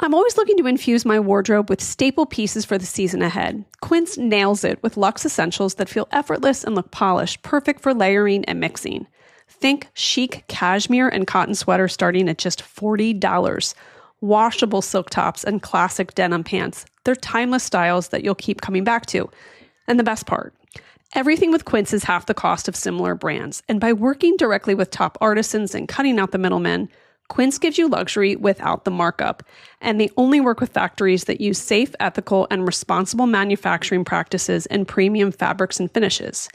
I'm always looking to infuse my wardrobe with staple pieces for the season ahead. Quince nails it with luxe essentials that feel effortless and look polished, perfect for layering and mixing. Think chic cashmere and cotton sweaters starting at just $40. Washable silk tops and classic denim pants. They're timeless styles that you'll keep coming back to. And the best part, everything with Quince is half the cost of similar brands. And by working directly with top artisans and cutting out the middlemen, Quince gives you luxury without the markup, and they only work with factories that use safe, ethical, and responsible manufacturing practices and premium fabrics and finishes.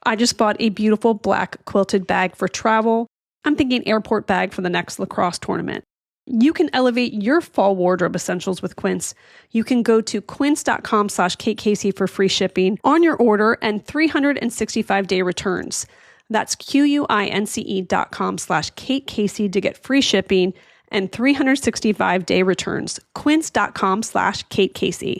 I just bought a beautiful black quilted bag for travel. I'm thinking airport bag for the next lacrosse tournament. You can elevate your fall wardrobe essentials with Quince. You can go to quince.com/KateCasey for free shipping on your order and 365-day returns. That's QUINCE.com/KateCasey to get free shipping and 365-day returns. Quince.com/KateCasey.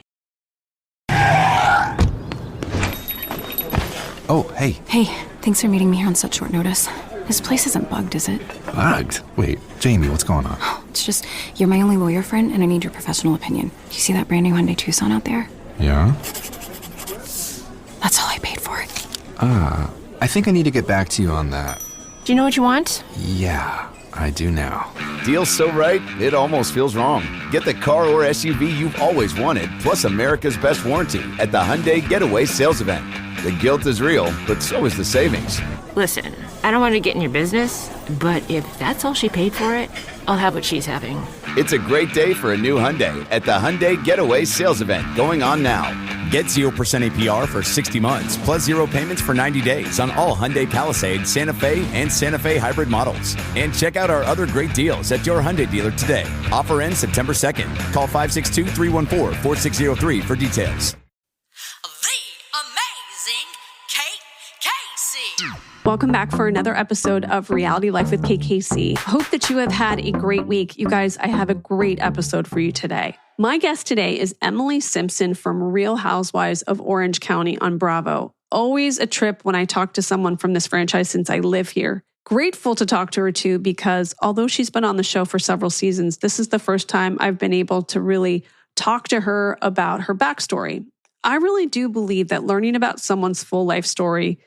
Oh, hey. Hey, thanks for meeting me here on such short notice. This place isn't bugged, is it? Bugged? Wait, Jamie, what's going on? It's just, you're my only lawyer friend, and I need your professional opinion. Do you see that brand new Hyundai Tucson out there? Yeah? That's all I paid for it. I think I need to get back to you on that. Do you know what you want? Yeah, I do now. Deal's so right, it almost feels wrong. Get the car or SUV you've always wanted, plus America's best warranty at the Hyundai Getaway Sales Event. The guilt is real, but so is the savings. Listen, I don't want to get in your business, but if that's all she paid for it, I'll have what she's having. It's a great day for a new Hyundai at the Hyundai Getaway Sales Event going on now. Get 0% APR for 60 months, plus 0 payments for 90 days on all Hyundai Palisade, Santa Fe, and Santa Fe hybrid models. And check out our other great deals at your Hyundai dealer today. Offer ends September 2nd. Call 562-314-4603 for details. Welcome back for another episode of Reality Life with Kate Casey. Hope that you have had a great week. You guys, I have a great episode for you today. My guest today is Emily Simpson from Real Housewives of Orange County on Bravo. Always a trip when I talk to someone from this franchise since I live here. Grateful to talk to her too, because although she's been on the show for several seasons, this is the first time I've been able to really talk to her about her backstory. I really do believe that learning about someone's full life story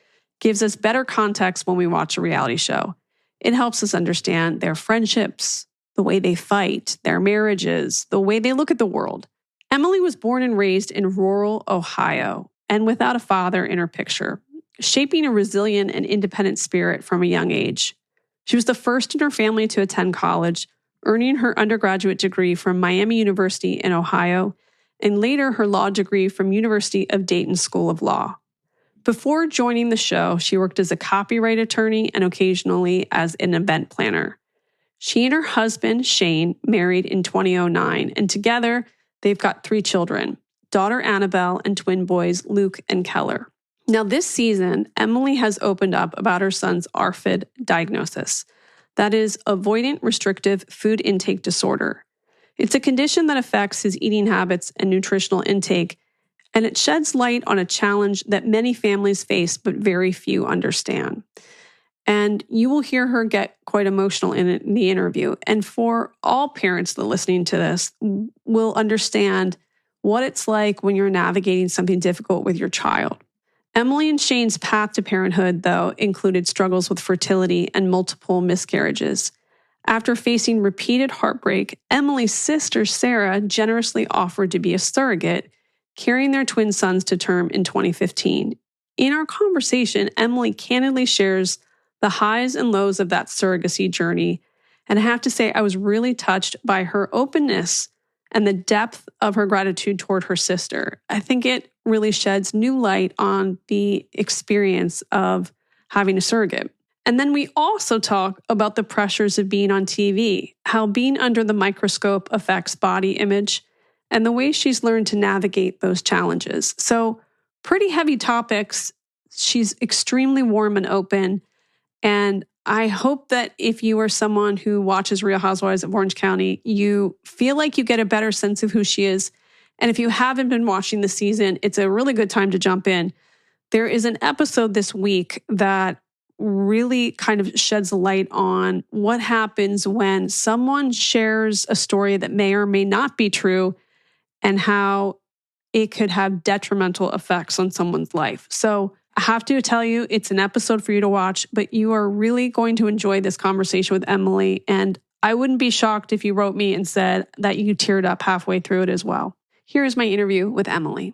gives us better context when we watch a reality show. It helps us understand their friendships, the way they fight, their marriages, the way they look at the world. Emily was born and raised in rural Ohio and without a father in her picture, shaping a resilient and independent spirit from a young age. She was the first in her family to attend college, earning her undergraduate degree from Miami University in Ohio, and later her law degree from University of Dayton School of Law. Before joining the show, she worked as a copyright attorney and occasionally as an event planner. She and her husband, Shane, married in 2009, and together they've got 3 children, daughter Annabelle and twin boys Luke and Keller. Now this season, Emily has opened up about her son's Arfid diagnosis. That is avoidant restrictive food intake disorder. It's a condition that affects his eating habits and nutritional intake, and it sheds light on a challenge that many families face, but very few understand. And you will hear her get quite emotional in the interview. And for all parents that are listening to this, will understand what it's like when you're navigating something difficult with your child. Emily and Shane's path to parenthood, though, included struggles with fertility and multiple miscarriages. After facing repeated heartbreak, Emily's sister, Sarah, generously offered to be a surrogate, carrying their twin sons to term in 2015. In our conversation, Emily candidly shares the highs and lows of that surrogacy journey. And I have to say, I was really touched by her openness and the depth of her gratitude toward her sister. I think it really sheds new light on the experience of having a surrogate. And then we also talk about the pressures of being on TV, how being under the microscope affects body image, and the way she's learned to navigate those challenges. So pretty heavy topics. She's extremely warm and open. And I hope that if you are someone who watches Real Housewives of Orange County, you feel like you get a better sense of who she is. And if you haven't been watching the season, it's a really good time to jump in. There is an episode this week that really kind of sheds light on what happens when someone shares a story that may or may not be true and how it could have detrimental effects on someone's life. So I have to tell you, it's an episode for you to watch, but you are really going to enjoy this conversation with Emily. And I wouldn't be shocked if you wrote me and said that you teared up halfway through it as well. Here's my interview with Emily.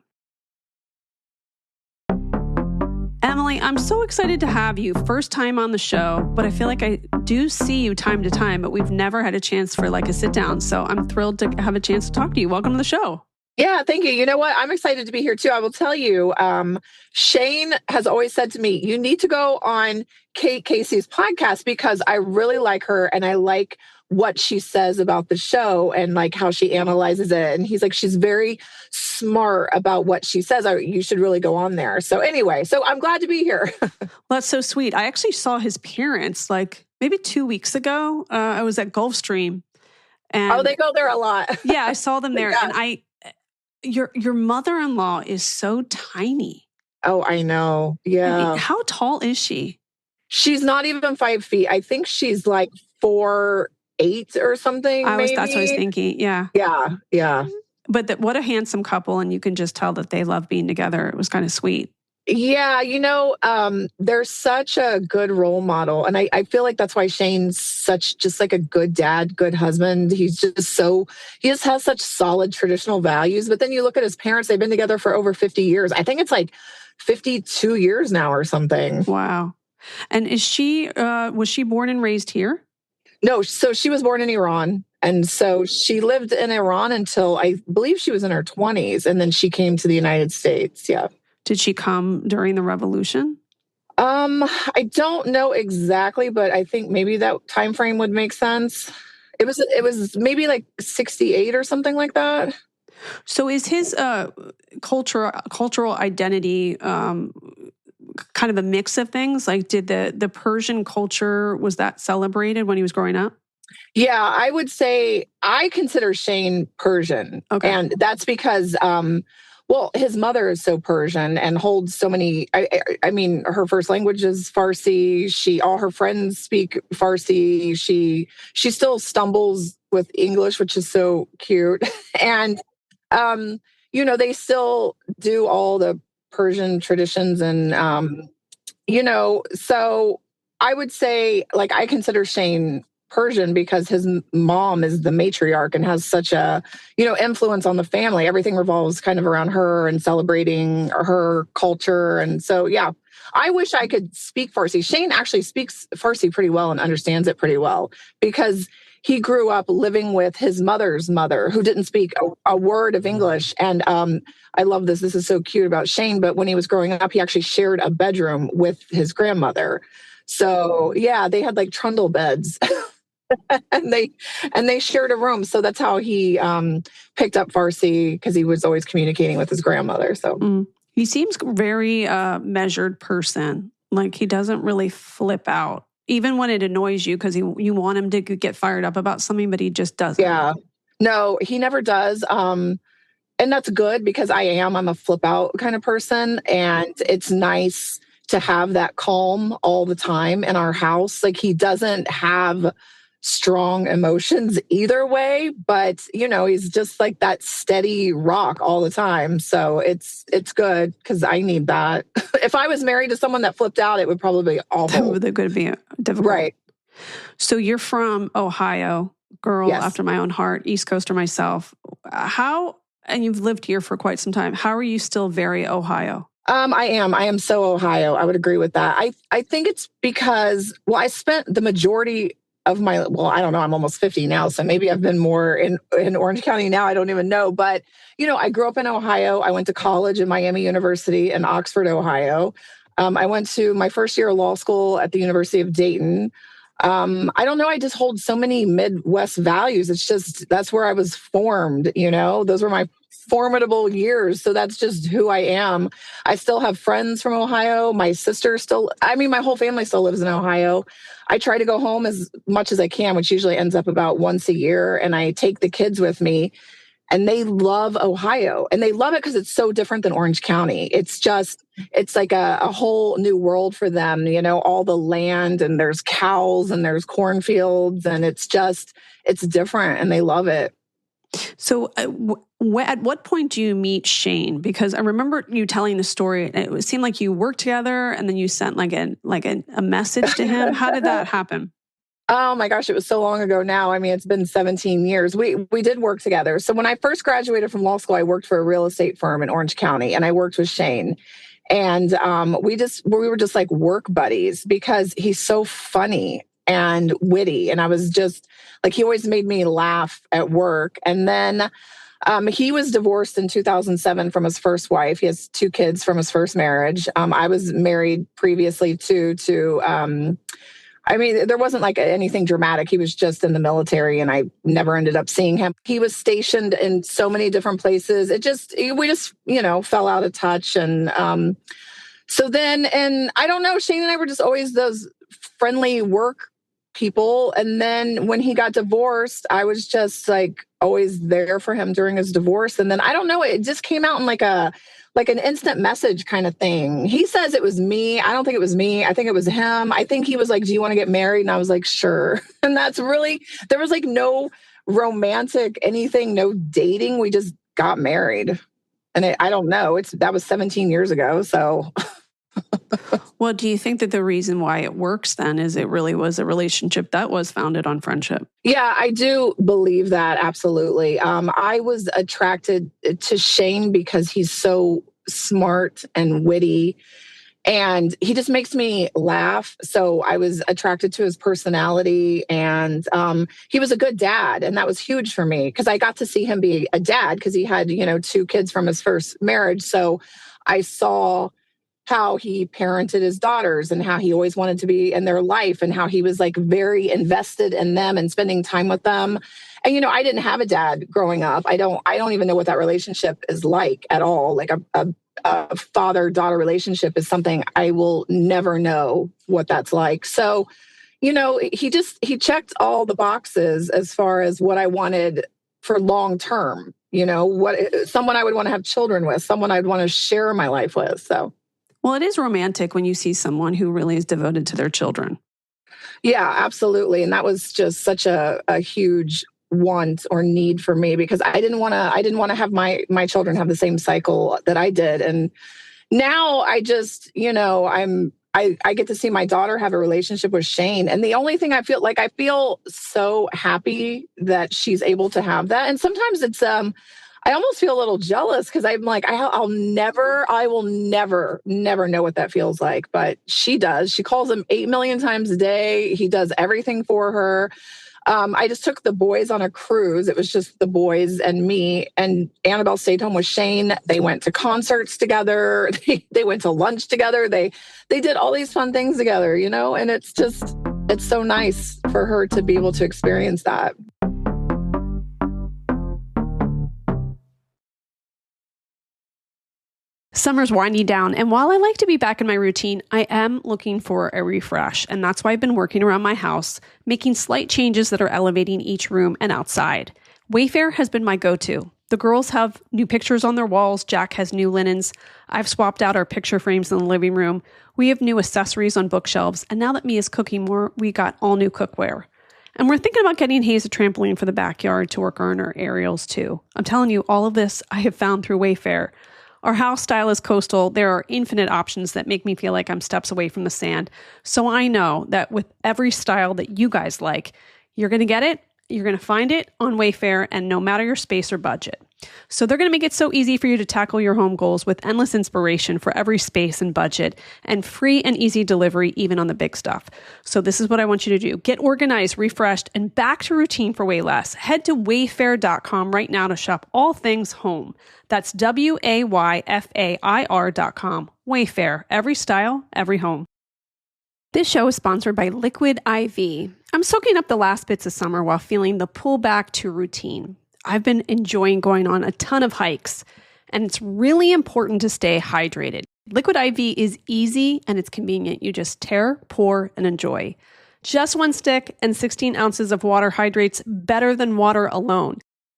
Emily, I'm so excited to have you. First time on the show, but I feel like I do see you time to time, but we've never had a chance for like a sit down. So I'm thrilled to have a chance to talk to you. Welcome to the show. Yeah, thank you. You know what? I'm excited to be here too. I will tell you, Shane has always said to me, you need to go on Kate Casey's podcast because I really like her and I like what she says about the show and like how she analyzes it. And he's like, she's very smart about what she says. You should really go on there. So anyway, so I'm glad to be here. Well, that's so sweet. I actually saw his parents like maybe 2 weeks ago. I was at Gulfstream. And they go there a lot. Yeah, I saw them there. Yeah. And your mother-in-law is so tiny. Oh, I know. Yeah. I mean, how tall is she? She's not even 5 feet. I think she's like 4'8" or something. That's what I was thinking. Yeah. Yeah. But what a handsome couple. And you can just tell that they love being together. It was kind of sweet. Yeah, they're such a good role model. And I feel like that's why Shane's just like a good dad, good husband. He just has such solid traditional values. But then you look at his parents, they've been together for over 50 years. I think it's like 52 years now or something. Wow. And was she born and raised here? No, so she was born in Iran. And so she lived in Iran until I believe she was in her 20s. And then she came to the United States. Yeah. Did she come during the revolution? I don't know exactly, but I think maybe that time frame would make sense. It was maybe like 68 or something like that. So is his cultural identity kind of a mix of things? Like did the Persian culture, was that celebrated when he was growing up? Yeah, I would say I consider Shane Persian. Okay. And that's because his mother is so Persian and holds so many, I mean, her first language is Farsi. All her friends speak Farsi. She still stumbles with English, which is so cute. And, they still do all the Persian traditions. And, so I would say, like, I consider Shane Persian because his mom is the matriarch and has such a, influence on the family. Everything revolves kind of around her and celebrating her culture. And so, yeah, I wish I could speak Farsi. Shane actually speaks Farsi pretty well and understands it pretty well because he grew up living with his mother's mother who didn't speak a word of English. And I love this. This is so cute about Shane. But when he was growing up, he actually shared a bedroom with his grandmother. So, yeah, they had like trundle beds. and they shared a room. So that's how he picked up Farsi because he was always communicating with his grandmother. So he seems very measured person. Like he doesn't really flip out, even when it annoys you because you want him to get fired up about something, but he just doesn't. Yeah, no, he never does. And that's good because I'm a flip out kind of person, and it's nice to have that calm all the time in our house. Like he doesn't have strong emotions either way, but he's just like that steady rock all the time. So it's good because I need that. If I was married to someone that flipped out, it would probably be awful. That could be difficult. Right. So you're from Ohio, girl Yes. after my own heart, East Coaster myself. And you've lived here for quite some time. How are you still very Ohio? I am so Ohio. I would agree with that. I think it's because, I spent the majority of I don't know, I'm almost 50 now, so maybe I've been more in Orange County now. I don't even know. But, I grew up in Ohio. I went to college at Miami University in Oxford, Ohio. I went to my first year of law school at the University of Dayton. I don't know. I just hold so many Midwest values. It's just, that's where I was formed, those were my formidable years. So that's just who I am. I still have friends from Ohio. My sister my whole family still lives in Ohio. I try to go home as much as I can, which usually ends up about once a year. And I take the kids with me. and they love Ohio, and they love it because it's so different than Orange County. It's like a whole new world for them, all the land, and there's cows and there's cornfields, and it's different, and they love it. So at what point do you meet Shane? Because I remember you telling the story. It seemed like you worked together and then you sent like a message to him. How did that happen? Oh my gosh, it was so long ago now. I mean, it's been 17 years. We did work together. So when I first graduated from law school, I worked for a real estate firm in Orange County, and I worked with Shane. And we were just like work buddies because he's so funny and witty. And I was just like, he always made me laugh at work. And then he was divorced in 2007 from his first wife. He has 2 kids from his first marriage. I was married previously there wasn't like anything dramatic. He was just in the military, and I never ended up seeing him. He was stationed in so many different places. We just fell out of touch. And so then, and I don't know, Shane and I were just always those friendly work people. And then when he got divorced, I was just like always there for him during his divorce. And then I don't know, it just came out in like an instant message kind of thing. He says it was me. I don't think it was me. I think it was him. I think he was like, do you want to get married? And I was like, sure. And there was like no romantic anything, no dating. We just got married. And I don't know. That was 17 years ago. So. Well, do you think that the reason why it works then is it really was a relationship that was founded on friendship? Yeah, I do believe that. Absolutely. I was attracted to Shane because he's so smart and witty, and he just makes me laugh. So I was attracted to his personality, and he was a good dad. And that was huge for me because I got to see him be a dad because he had, 2 kids from his first marriage. So I saw how he parented his daughters and how he always wanted to be in their life and how he was like very invested in them and spending time with them. And, I didn't have a dad growing up. I don't even know what that relationship is like at all. Like a father-daughter relationship is something I will never know what that's like. So, he checked all the boxes as far as what I wanted for long term, someone I would want to have children with, someone I'd want to share my life with. So. Well, it is romantic when you see someone who really is devoted to their children. Yeah, absolutely. And that was just such a huge want or need for me because I didn't want to have my children have the same cycle that I did. And now I just, I get to see my daughter have a relationship with Shane. And the only thing I feel so happy that she's able to have that. And sometimes it's, I almost feel a little jealous because I'm like, I will never know what that feels like. But she does. She calls him 8 million times a day. He does everything for her. I just took the boys on a cruise. It was just the boys and me, and Annabelle stayed home with Shane. They went to concerts together. They went to lunch together. They did all these fun things together, and it's so nice for her to be able to experience that. Summer's winding down, and while I like to be back in my routine, I am looking for a refresh, and that's why I've been working around my house, making slight changes that are elevating each room and outside. Wayfair has been my go-to. The girls have new pictures on their walls, Jack has new linens, I've swapped out our picture frames in the living room, we have new accessories on bookshelves, and now that Mia's cooking more, we got all new cookware. And we're thinking about getting Hayes a trampoline for the backyard to work on our aerials too. I'm telling you, all of this I have found through Wayfair. Our house style is coastal. There are infinite options that make me feel like I'm steps away from the sand. So I know that with every style that you guys like, you're going to get it, you're going to find it on Wayfair, and no matter your space or budget. So they're going to make it so easy for you to tackle your home goals with endless inspiration for every space and budget, and free and easy delivery even on the big stuff. So this is what I want you to do. Get organized, refreshed, and back to routine for way less. Head to wayfair.com right now to shop all things home. That's WAYFAIR.com. Wayfair, every style, every home. This show is sponsored by Liquid IV. I'm soaking up the last bits of summer while feeling the pull back to routine. I've been enjoying going on a ton of hikes, and it's really important to stay hydrated. Liquid IV is easy and it's convenient. You just tear, pour, and enjoy. Just one stick and 16 ounces of water hydrates better than water alone.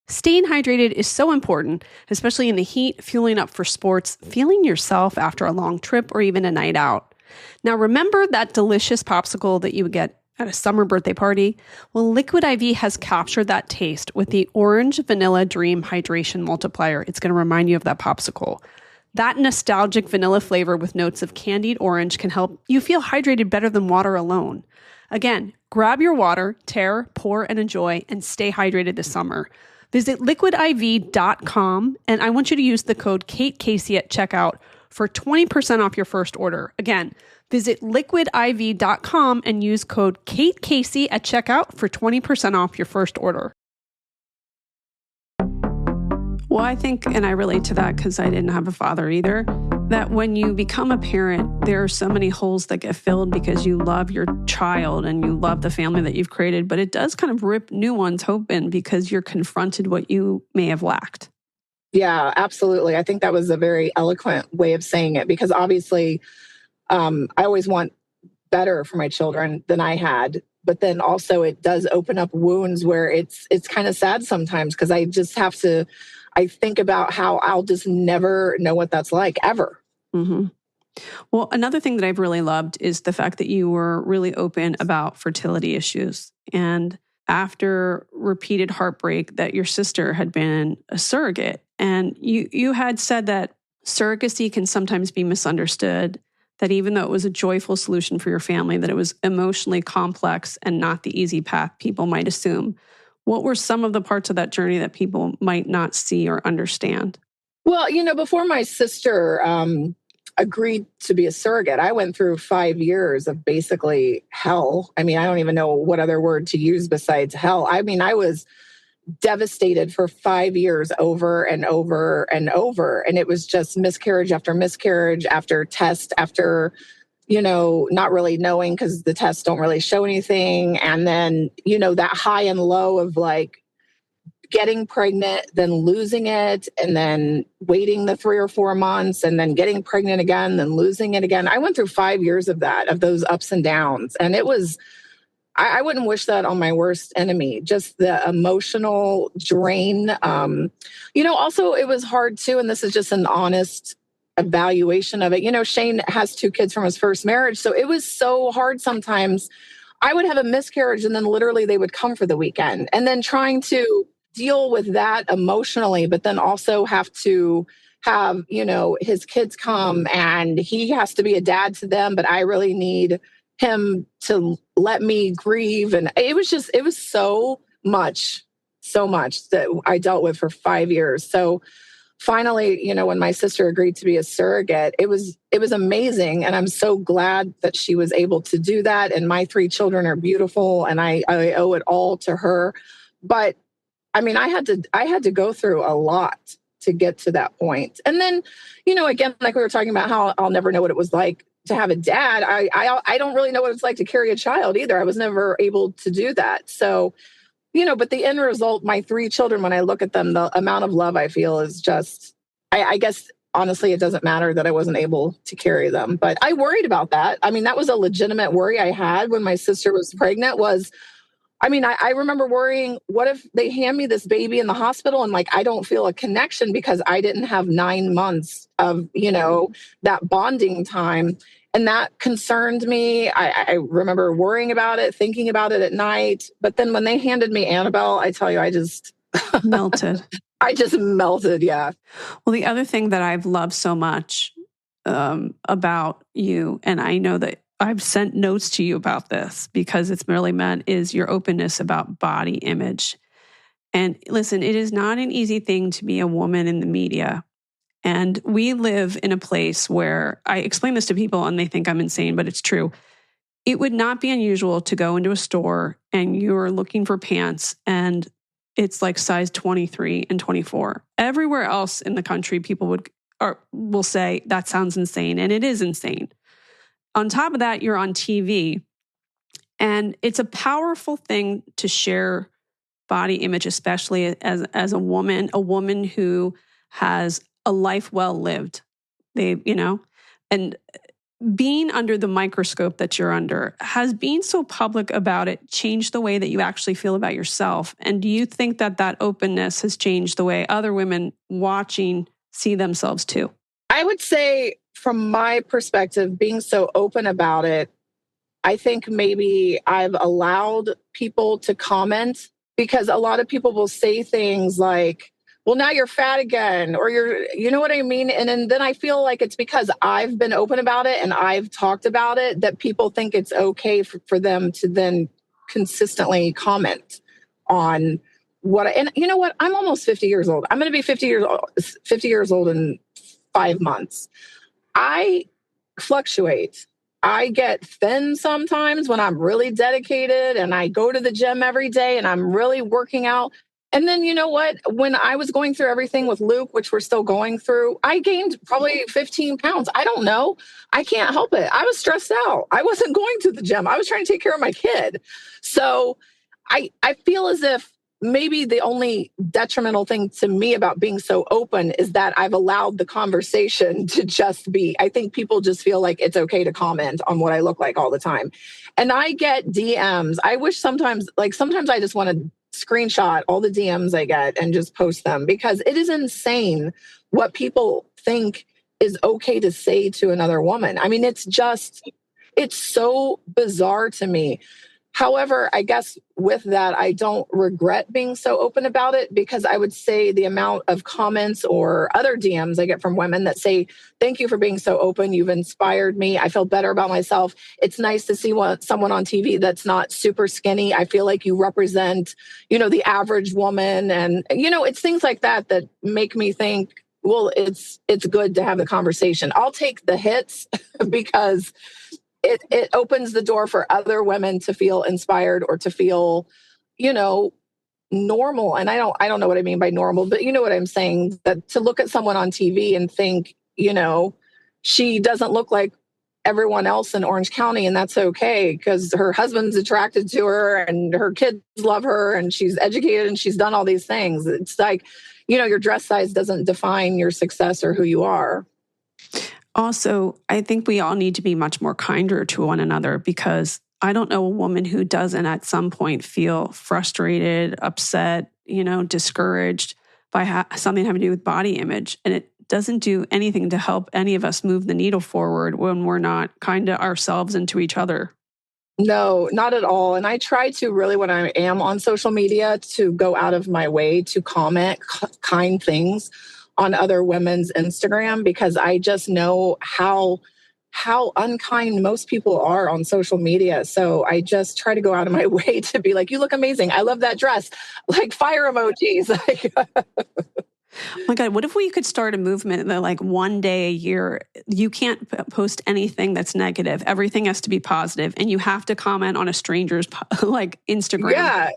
Staying hydrated is so important, especially in the heat, fueling up for sports, feeling yourself after a long trip, or even a night out. Now, remember that delicious popsicle that you would get at a summer birthday party? Well, Liquid IV has captured that taste with the Orange Vanilla Dream Hydration Multiplier. It's going to remind you of that popsicle. That nostalgic vanilla flavor with notes of candied orange can help you feel hydrated better than water alone. Again, grab your water, tear, pour, and enjoy, and stay hydrated this summer. Visit liquidiv.com, and I want you to use the code Kate Casey at checkout for 20% off your first order. Again, visit liquidiv.com and use code Kate Casey at checkout for 20% off your first order. Well, I think, and I relate to that because I didn't have a father either, that when you become a parent, there are so many holes that get filled because you love your child and you love the family that you've created, but it does kind of rip new ones open because you're confronted what you may have lacked. Yeah, absolutely. I think that was a very eloquent way of saying it because obviously I always want better for my children than I had. But then also it does open up wounds where it's kind of sad sometimes because I just have to, I think about how I'll just never know what that's like ever. Mm-hmm. Well, another thing that I've really loved is the fact that you were really open about fertility issues. And after repeated heartbreak that your sister had been a surrogate, and you had said that surrogacy can sometimes be misunderstood, that even though it was a joyful solution for your family, that it was emotionally complex and not the easy path people might assume. What were some of the parts of that journey that people might not see or understand? Well, before my sister agreed to be a surrogate, I went through 5 years of basically hell. I mean, I don't even know what other word to use besides hell. I mean, I was devastated for 5 years over and over and over. And it was just miscarriage after test after, not really knowing because the tests don't really show anything. And then, that high and low of like getting pregnant, then losing it, and then waiting the 3 or 4 months, and then getting pregnant again, then losing it again. I went through 5 years of that, of those ups and downs. And it was, I wouldn't wish that on my worst enemy, just the emotional drain. Also it was hard too. And this is just an honest evaluation of it. Shane has 2 kids from his first marriage. So it was so hard sometimes. I would have a miscarriage and then literally they would come for the weekend and then trying to deal with that emotionally, but then also have to have, his kids come and he has to be a dad to them, but I really need him to let me grieve. And it was so much that I dealt with for 5 years. So finally, when my sister agreed to be a surrogate, it was amazing. And I'm so glad that she was able to do that. And my 3 children are beautiful and I owe it all to her. But I mean, I had to go through a lot to get to that point. And then, again, like we were talking about how I'll never know what it was like to have a dad. I don't really know what it's like to carry a child either. I was never able to do that. So, but the end result, my 3 children, when I look at them, the amount of love I feel is just, I guess, honestly, it doesn't matter that I wasn't able to carry them. But I worried about that. I mean, that was a legitimate worry I had when my sister was pregnant I remember worrying, what if they hand me this baby in the hospital and I don't feel a connection because I didn't have 9 months of, that bonding time. And that concerned me. I remember worrying about it, thinking about it at night. But then when they handed me Annabelle, I tell you, I just melted. I just melted. Yeah. Well, the other thing that I've loved so much about you, and I know that I've sent notes to you about this because it's really meant, is your openness about body image. And listen, it is not an easy thing to be a woman in the media. And we live in a place where I explain this to people and they think I'm insane, but it's true. It would not be unusual to go into a store and you're looking for pants and it's like size 23 and 24. Everywhere else in the country, people will say that sounds insane, and it is insane. On top of that, you're on TV, and it's a powerful thing to share body image, especially as a woman who has a life well lived. And being under the microscope that you're under, has being so public about it changed the way that you actually feel about yourself? And do you think that that openness has changed the way other women watching see themselves too? I would say, from my perspective, being so open about it, I think maybe I've allowed people to comment, because a lot of people will say things like, well, now you're fat again, or you know what I mean? And then I feel like it's because I've been open about it and I've talked about it that people think it's okay for them to then consistently comment on and you know what? I'm almost 50 years old. I'm going to be 50 years old in 5 months. I fluctuate. I get thin sometimes when I'm really dedicated and I go to the gym every day and I'm really working out. And then, you know what? When I was going through everything with Luke, which we're still going through, I gained probably 15 pounds. I don't know. I can't help it. I was stressed out. I wasn't going to the gym. I was trying to take care of my kid. So I feel as if maybe the only detrimental thing to me about being so open is that I've allowed the conversation to just be. I think people just feel like it's okay to comment on what I look like all the time. And I get DMs. I wish sometimes I just want to screenshot all the DMs I get and just post them, because it is insane what people think is okay to say to another woman. I mean, it's so bizarre to me. However, I guess with that, I don't regret being so open about it, because I would say the amount of comments or other DMs I get from women that say, thank you for being so open. You've inspired me. I feel better about myself. It's nice to see someone on TV that's not super skinny. I feel like you represent, the average woman. And, it's things like that that make me think, well, it's good to have the conversation. I'll take the hits because it opens the door for other women to feel inspired or to feel, normal. And I don't know what I mean by normal, but you know what I'm saying, that to look at someone on TV and think, she doesn't look like everyone else in Orange County, and that's okay because her husband's attracted to her and her kids love her and she's educated and she's done all these things. It's like, your dress size doesn't define your success or who you are. Also, I think we all need to be much more kinder to one another, because I don't know a woman who doesn't at some point feel frustrated, upset, discouraged by something having to do with body image. And it doesn't do anything to help any of us move the needle forward when we're not kind to ourselves and to each other. No, not at all. And I try to really, when I am on social media, to go out of my way to comment kind things on other women's Instagram, because I just know how unkind most people are on social media. So I just try to go out of my way to be like, you look amazing. I love that dress. Like fire emojis. Oh my God, what if we could start a movement that like one day a year, you can't post anything that's negative. Everything has to be positive, and you have to comment on a stranger's like Instagram. Yeah.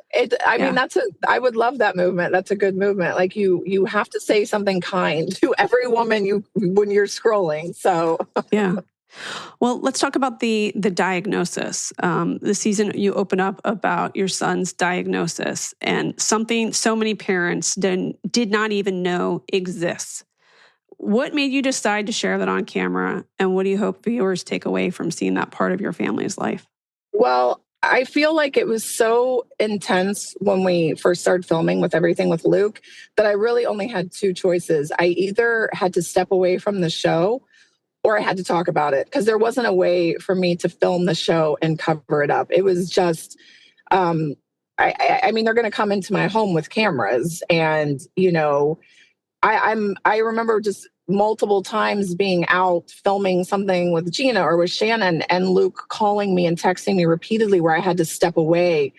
I mean, I would love that movement. That's a good movement. Like you have to say something kind to every woman when you're scrolling. So yeah. Well, let's talk about the diagnosis. The season you open up about your son's diagnosis, and something so many parents did not even know exists. What made you decide to share that on camera, and what do you hope viewers take away from seeing that part of your family's life? Well, I feel like it was so intense when we first started filming with everything with Luke that I really only had two choices. I either had to step away from the show, or I had to talk about it, because there wasn't a way for me to film the show and cover it up. It was just, I mean, they're going to come into my home with cameras, and I remember just multiple times being out filming something with Gina or with Shannon, and Luke calling me and texting me repeatedly where I had to step away.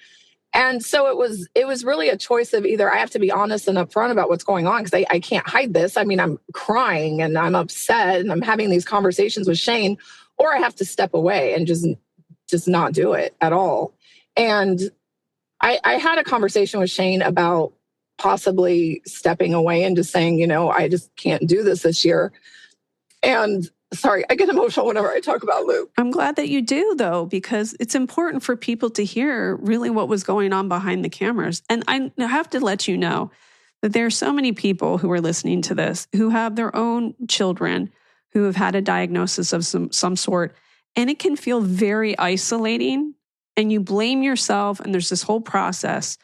And so it was really a choice of either I have to be honest and upfront about what's going on, because I can't hide this. I mean, I'm crying and I'm upset and I'm having these conversations with Shane, or I have to step away and just not do it at all. And I had a conversation with Shane about possibly stepping away and just saying, I just can't do this year. And sorry, I get emotional whenever I talk about Luke. I'm glad that you do, though, because it's important for people to hear really what was going on behind the cameras. And I have to let you know that there are so many people who are listening to this who have their own children who have had a diagnosis of some sort. And it can feel very isolating, and you blame yourself, and there's this whole process.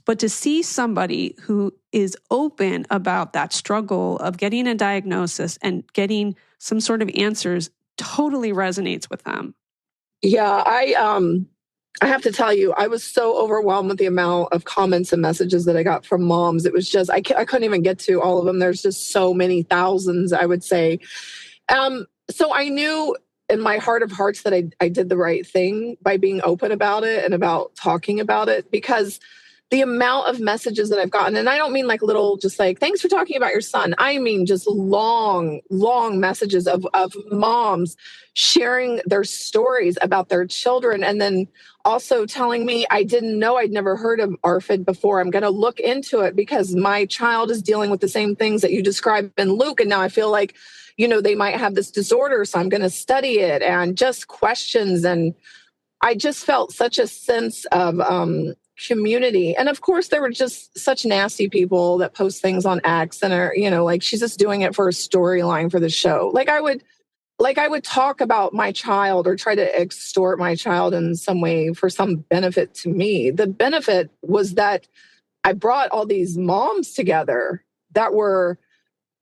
But to see somebody who is open about that struggle of getting a diagnosis and getting some sort of answers totally resonates with them. Yeah, I have to tell you, I was so overwhelmed with the amount of comments and messages that I got from moms. It was just, I couldn't even get to all of them. There's just so many thousands, I would say. So I knew in my heart of hearts that I did the right thing by being open about it and about talking about it, because the amount of messages that I've gotten, and I don't mean like little, just like, thanks for talking about your son. I mean, just long, long messages of moms sharing their stories about their children. And then also telling me, I didn't know, I'd never heard of Arfid before. I'm going to look into it because my child is dealing with the same things that you described in Luke. And now I feel like, they might have this disorder. So I'm going to study it, and just questions. And I just felt such a sense of, community. And of course, there were just such nasty people that post things on X and are, like, she's just doing it for a storyline for the show. Like I would talk about my child or try to extort my child in some way for some benefit to me. The benefit was that I brought all these moms together that were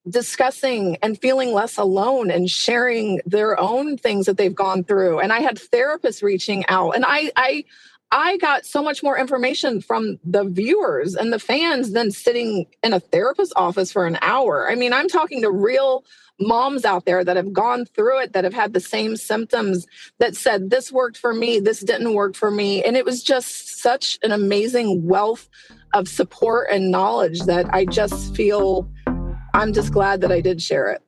discussing and feeling less alone and sharing their own things that they've gone through. And I had therapists reaching out, and I got so much more information from the viewers and the fans than sitting in a therapist's office for an hour. I mean, I'm talking to real moms out there that have gone through it, that have had the same symptoms, that said, this worked for me, this didn't work for me. And it was just such an amazing wealth of support and knowledge that I just feel, I'm just glad that I did share it.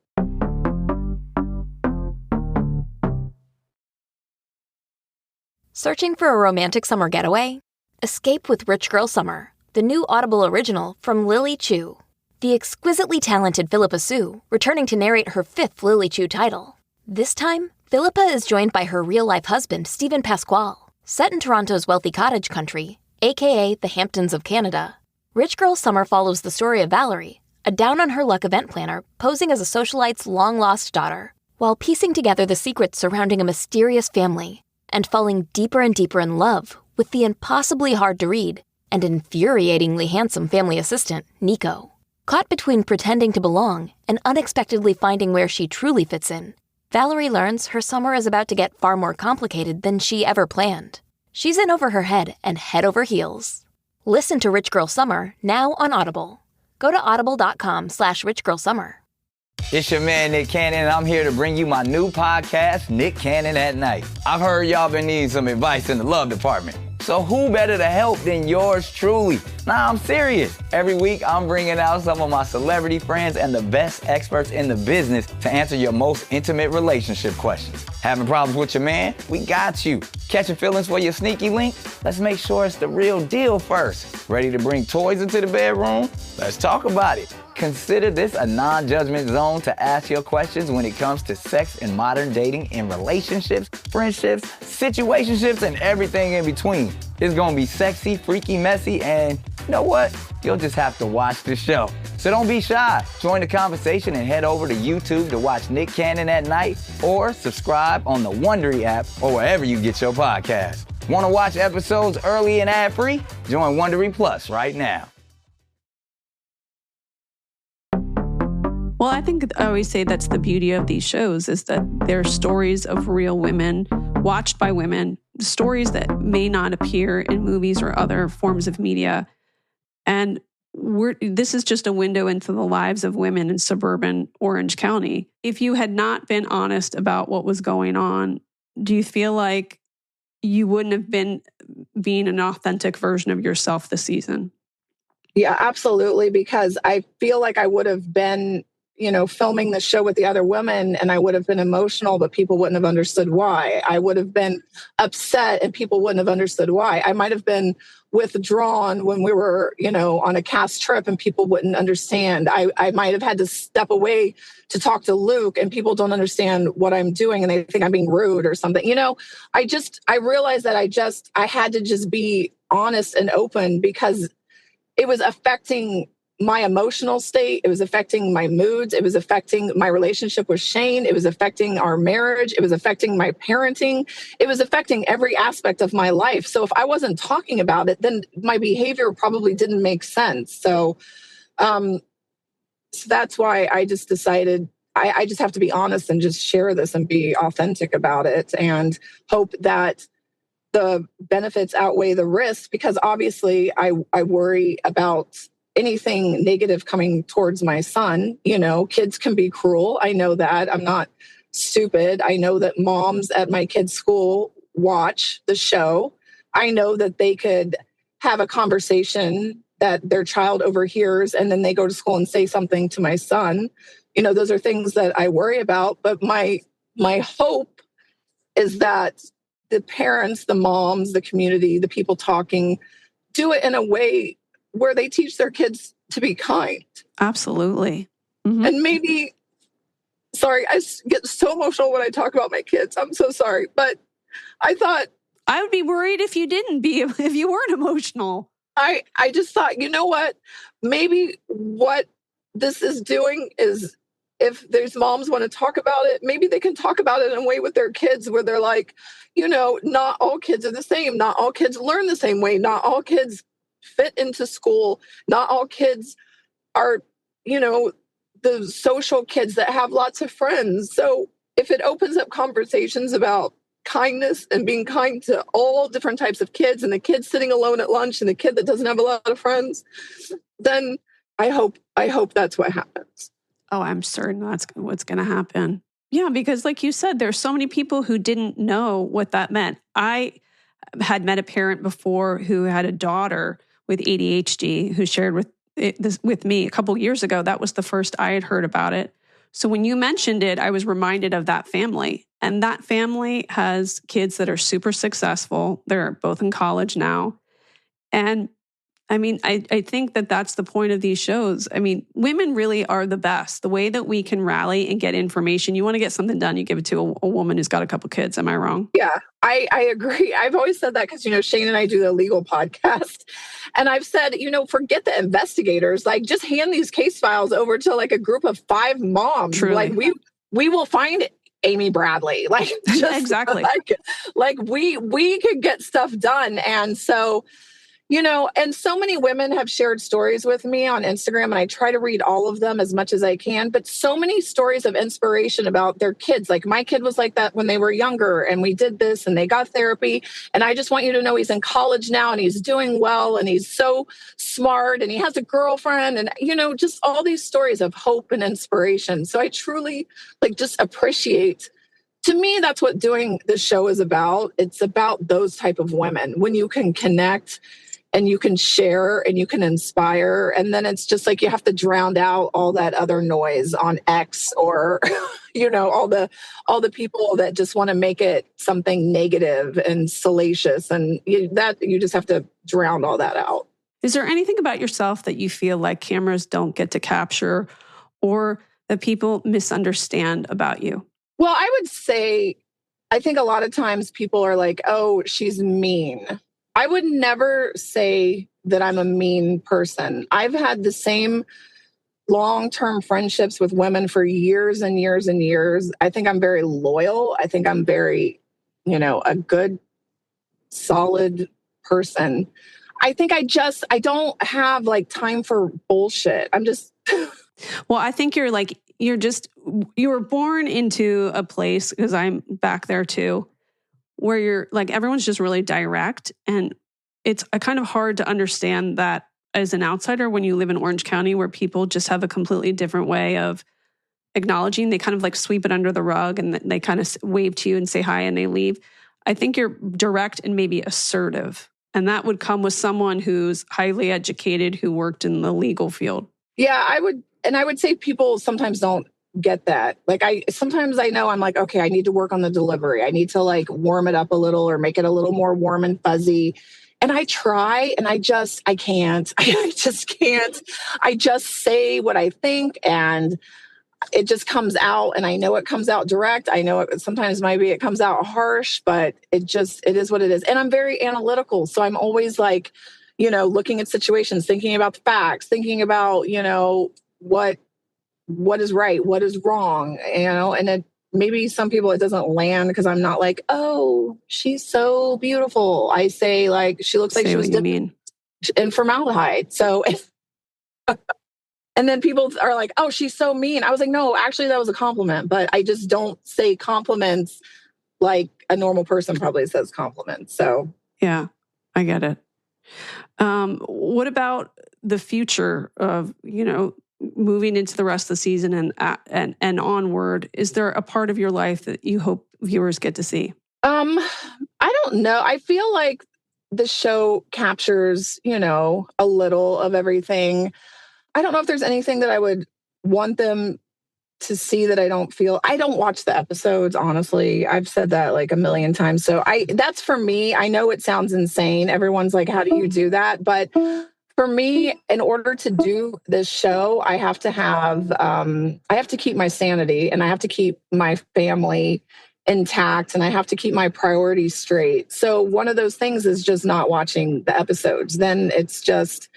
Searching for a romantic summer getaway? Escape with Rich Girl Summer, the new Audible original from Lily Chu. The exquisitely talented Philippa Sue, returning to narrate her 5th Lily Chu title. This time, Philippa is joined by her real-life husband, Stephen Pasquale. Set in Toronto's wealthy cottage country, aka the Hamptons of Canada, Rich Girl Summer follows the story of Valerie, a down-on-her-luck event planner posing as a socialite's long-lost daughter, while piecing together the secrets surrounding a mysterious family and falling deeper and deeper in love with the impossibly hard-to-read and infuriatingly handsome family assistant, Nico. Caught between pretending to belong and unexpectedly finding where she truly fits in, Valerie learns her summer is about to get far more complicated than she ever planned. She's in over her head and head over heels. Listen to Rich Girl Summer now on Audible. Go to audible.com/richgirlsummer. It's your man, Nick Cannon, and I'm here to bring you my new podcast, Nick Cannon at Night. I've heard y'all been needing some advice in the love department. So who better to help than yours truly? Nah, I'm serious. Every week, I'm bringing out some of my celebrity friends and the best experts in the business to answer your most intimate relationship questions. Having problems with your man? We got you. Catching feelings for your sneaky link? Let's make sure it's the real deal first. Ready to bring toys into the bedroom? Let's talk about it. Consider this a non-judgment zone to ask your questions when it comes to sex and modern dating in relationships, friendships, situationships, and everything in between. It's gonna be sexy, freaky, messy, and you know what? You'll just have to watch the show. So don't be shy. Join the conversation and head over to YouTube to watch Nick Cannon at Night, or subscribe on the Wondery app or wherever you get your podcasts. Want to watch episodes early and ad-free? Join Wondery Plus right now. Well, I think I always say that's the beauty of these shows, is that they're stories of real women watched by women, stories that may not appear in movies or other forms of media. And this is just a window into the lives of women in suburban Orange County. If you had not been honest about what was going on, do you feel like you wouldn't have been being an authentic version of yourself this season? Yeah, absolutely. Because I feel like I would have been, filming the show with the other women, and I would have been emotional, but people wouldn't have understood why. I would have been upset and people wouldn't have understood why. I might have been withdrawn when we were, on a cast trip, and people wouldn't understand. I might have had to step away to talk to Luke, and people don't understand what I'm doing and they think I'm being rude or something. I realized that I had to just be honest and open, because it was affecting my emotional state. It was affecting my moods. It was affecting my relationship with Shane. It was affecting our marriage. It was affecting my parenting. It was affecting every aspect of my life. So if I wasn't talking about it, then my behavior probably didn't make sense. So, so that's why I just decided I just have to be honest and just share this and be authentic about it and hope that the benefits outweigh the risks, because obviously I worry about anything negative coming towards my son. You know, kids can be cruel. I know that. I'm not stupid. I know that moms at my kids' school watch the show. I know that they could have a conversation that their child overhears and then they go to school and say something to my son. You know, those are things that I worry about. But my hope is that the parents, the moms, the community, the people talking, do it in a way where they teach their kids to be kind. Absolutely. Mm-hmm. And maybe, sorry, I get so emotional when I talk about my kids. I'm so sorry. But I thought, I would be worried if you didn't be, if you weren't emotional. I just thought, you know what? Maybe what this is doing is, if there's moms want to talk about it, maybe they can talk about it in a way with their kids where they're like, you know, not all kids are the same. Not all kids learn the same way. Not all kids fit into school. Not all kids are, you know, the social kids that have lots of friends. So if it opens up conversations about kindness and being kind to all different types of kids, and the kid sitting alone at lunch and the kid that doesn't have a lot of friends, then I hope that's what happens. Oh, I'm certain that's what's going to happen. Yeah, because like you said, there's so many people who didn't know what that meant. I had met a parent before who had a daughter with ADHD who shared this with me a couple years ago. That was the first I had heard about it. So when you mentioned it, I was reminded of that family. And that family has kids that are super successful. They're both in college now. And I mean, I think that that's the point of these shows. I mean, women really are the best. The way that we can rally and get information. You want to get something done, you give it to a woman who's got a couple kids. Am I wrong? Yeah, I agree. I've always said that because, you know, Shane and I do the legal podcast. And I've said, you know, forget the investigators. Like, just hand these case files over to like a group of 5 moms. Truly. Like, we will find Amy Bradley. Like, just exactly. Like we could get stuff done. And so, you know, and so many women have shared stories with me on Instagram, and I try to read all of them as much as I can, but so many stories of inspiration about their kids. Like, my kid was like that when they were younger, and we did this and they got therapy. And I just want you to know he's in college now and he's doing well and he's so smart and he has a girlfriend, and, you know, just all these stories of hope and inspiration. So I truly just appreciate. To me, that's what doing this show is about. It's about those type of women, when you can connect and you can share and you can inspire. And then it's just like you have to drown out all that other noise on X or, you know, all the people that just want to make it something negative and salacious. And you just have to drown all that out. Is there anything about yourself that you feel like cameras don't get to capture, or that people misunderstand about you? Well, I would say, I think a lot of times people are like, oh, she's mean. I would never say that I'm a mean person. I've had the same long-term friendships with women for years and years and years. I think I'm very loyal. I think I'm very, you know, a good, solid person. I think I don't have like time for bullshit. I'm just... Well, I think you were born into a place, because I'm back there too, where you're like, everyone's just really direct. And it's kind of hard to understand that as an outsider when you live in Orange County, where people just have a completely different way of acknowledging. They kind of like sweep it under the rug and they kind of wave to you and say hi and they leave. I think you're direct and maybe assertive. And that would come with someone who's highly educated, who worked in the legal field. Yeah, I would say people sometimes don't get that. Like, sometimes I know I'm like, okay, I need to work on the delivery. I need to like warm it up a little or make it a little more warm and fuzzy. And I try and I can't. I just can't. I just say what I think and it just comes out, and I know it comes out direct. I know sometimes maybe it comes out harsh, but it is what it is. And I'm very analytical. So I'm always like, looking at situations, thinking about the facts, thinking about, what is right, what is wrong, and it, maybe some people it doesn't land because I'm not like, oh, she's so beautiful. I say like, she looks like she was dipped in formaldehyde. So, and then people are like, oh, she's so mean. I was like, no, actually that was a compliment, but I just don't say compliments like a normal person probably says compliments. So yeah, I get it. What about the future of, moving into the rest of the season and onward? Is there a part of your life that you hope viewers get to see? I don't know. I feel like the show captures, a little of everything. I don't know if there's anything that I would want them to see that I don't watch the episodes, honestly. I've said that like a million times. So that's for me. I know it sounds insane. Everyone's like, how do you do that? But for me, in order to do this show, I have to keep my sanity, and I have to keep my family intact, and I have to keep my priorities straight. So one of those things is just not watching the episodes. Then it's just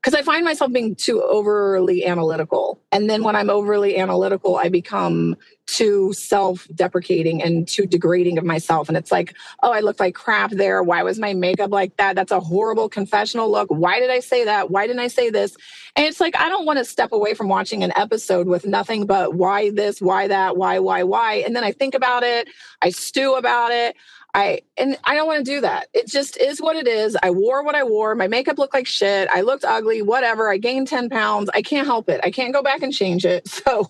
because I find myself being too overly analytical. And then when I'm overly analytical, I become too self-deprecating and too degrading of myself. And it's like, oh, I look like crap there. Why was my makeup like that? That's a horrible confessional look. Why did I say that? Why didn't I say this? And it's like, I don't want to step away from watching an episode with nothing but why this, why that, why. And then I think about it. I stew about it. I don't want to do that. It just is what it is. I wore what I wore. My makeup looked like shit. I looked ugly, whatever. I gained 10 pounds. I can't help it. I can't go back and change it. So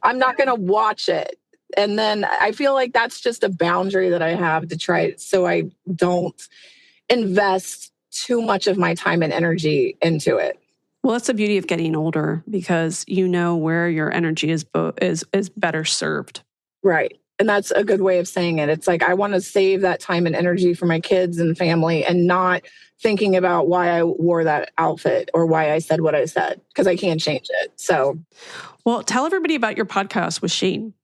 I'm not going to watch it. And then I feel like that's just a boundary that I have to try so I don't invest too much of my time and energy into it. Well, that's the beauty of getting older, because you know where your energy is better served. Right. And that's a good way of saying it. It's like, I want to save that time and energy for my kids and family, and not thinking about why I wore that outfit or why I said what I said, because I can't change it. So, well, tell everybody about your podcast with Shane.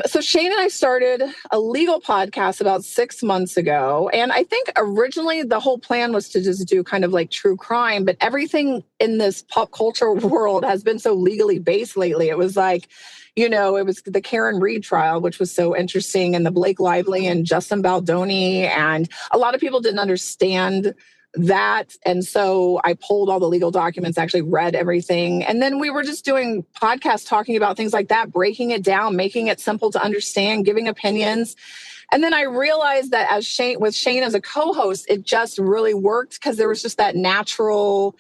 So Shane and I started a legal podcast about 6 months ago. And I think originally the whole plan was to just do kind of like true crime, but everything in this pop culture world has been so legally based lately. It was like, it was the Karen Reed trial, which was so interesting, and the Blake Lively and Justin Baldoni. And a lot of people didn't understand that. And so I pulled all the legal documents, actually read everything. And then we were just doing podcasts talking about things like that, breaking it down, making it simple to understand, giving opinions. And then I realized that with Shane as a co-host, it just really worked because there was just that natural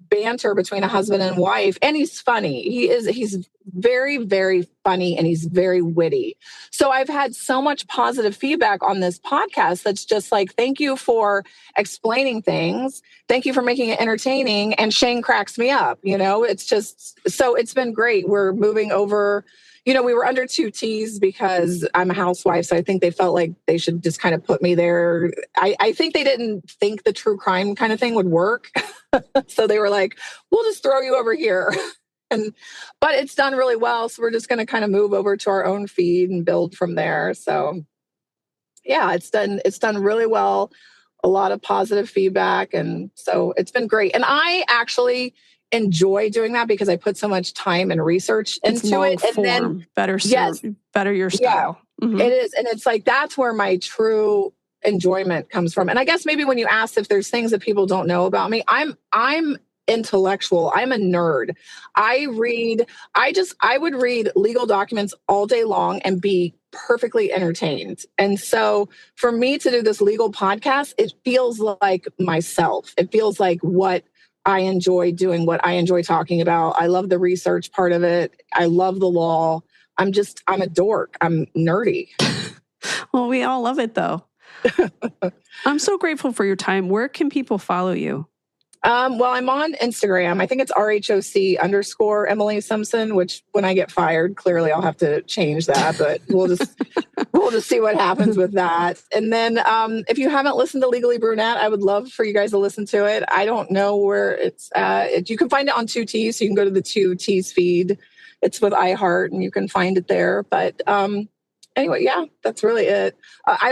banter between a husband and wife. And he's funny. He's very, very funny, and he's very witty. So I've had so much positive feedback on this podcast that's just like, thank you for explaining things. Thank you for making it entertaining. And Shane cracks me up. It's just, so it's been great. We're moving over. We were under 2 T's because I'm a housewife. So I think they felt like they should just kind of put me there. I think they didn't think the true crime kind of thing would work. So they were like, we'll just throw you over here. But it's done really well. So we're just going to kind of move over to our own feed and build from there. So yeah, it's done really well. A lot of positive feedback. And so it's been great. And I actually enjoy doing that because I put so much time and research into it. And then better your style. Yeah, it is. And it's like, that's where my true enjoyment comes from. And I guess maybe when you asked if there's things that people don't know about me, I'm intellectual. I'm a nerd. I would read legal documents all day long and be perfectly entertained. And so for me to do this legal podcast, it feels like myself. It feels like what I enjoy doing, what I enjoy talking about. I love the research part of it. I love the law. I'm a dork. I'm nerdy. Well, we all love it though. I'm so grateful for your time. Where can people follow you? Well, I'm on Instagram. I think it's RHOC_ Emily Simpson, which when I get fired, clearly I'll have to change that, but we'll just see what happens with that. And then if you haven't listened to Legally Brunette, I would love for you guys to listen to it. I don't know where it's at. You can find it on 2 T's, so you can go to the 2 T's feed. It's with iHeart and you can find it there. But Anyway, yeah, that's really it. I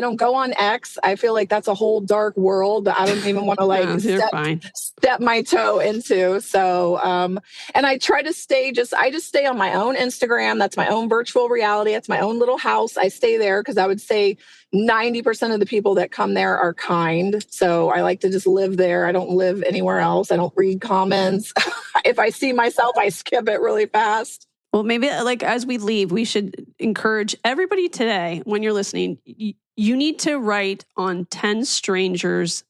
don't go on X. I feel like that's a whole dark world that I don't even want to like You're fine. step my toe into. So, and I try to I just stay on my own Instagram. That's my own virtual reality. That's my own little house. I stay there because I would say 90% of the people that come there are kind. So I like to just live there. I don't live anywhere else. I don't read comments. If I see myself, I skip it really fast. Well, maybe like as we leave, we should encourage everybody today, when you're listening, you need to write on 10 strangers'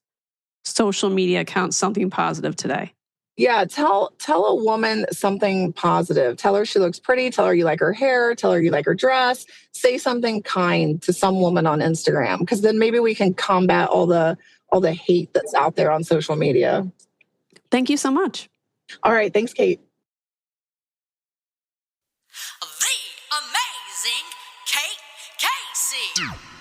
social media accounts something positive today. Yeah, tell a woman something positive. Tell her she looks pretty. Tell her you like her hair. Tell her you like her dress. Say something kind to some woman on Instagram, because then maybe we can combat all the hate that's out there on social media. Thank you so much. All right, thanks, Kate.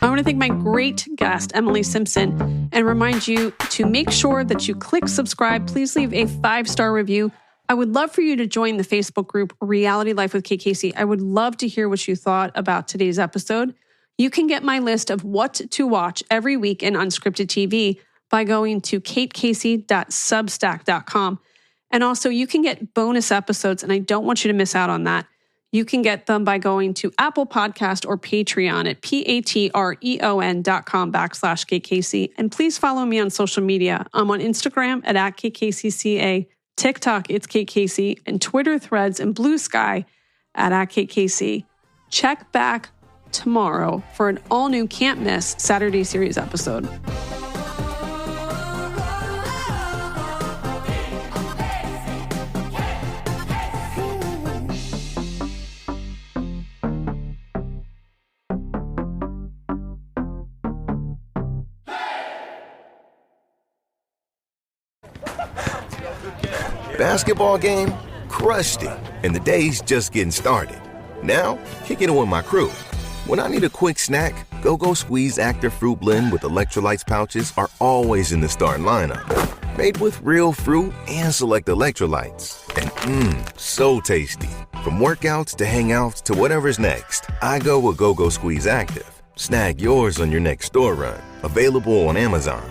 I want to thank my great guest, Emily Simpson, and remind you to make sure that you click subscribe. Please leave a 5-star review. I would love for you to join the Facebook group Reality Life with Kate Casey. I would love to hear what you thought about today's episode. You can get my list of what to watch every week in unscripted TV by going to katecasey.substack.com. And also, you can get bonus episodes, and I don't want you to miss out on that. You can get them by going to Apple Podcast or Patreon at patreon.com/KKC. And please follow me on social media. I'm on Instagram at KKCCA, TikTok, it's KKC, and Twitter, Threads, and Blue Sky at KKC. Check back tomorrow for an all-new Can't Miss Saturday series episode. Basketball game? Crushed it. And the day's just getting started. Now, kicking it with my crew. When I need a quick snack, Go-Go Squeeze Active Fruit Blend with electrolytes pouches are always in the starting lineup. Made with real fruit and select electrolytes. And so tasty. From workouts to hangouts to whatever's next, I go with Go-Go Squeeze Active. Snag yours on your next store run. Available on Amazon.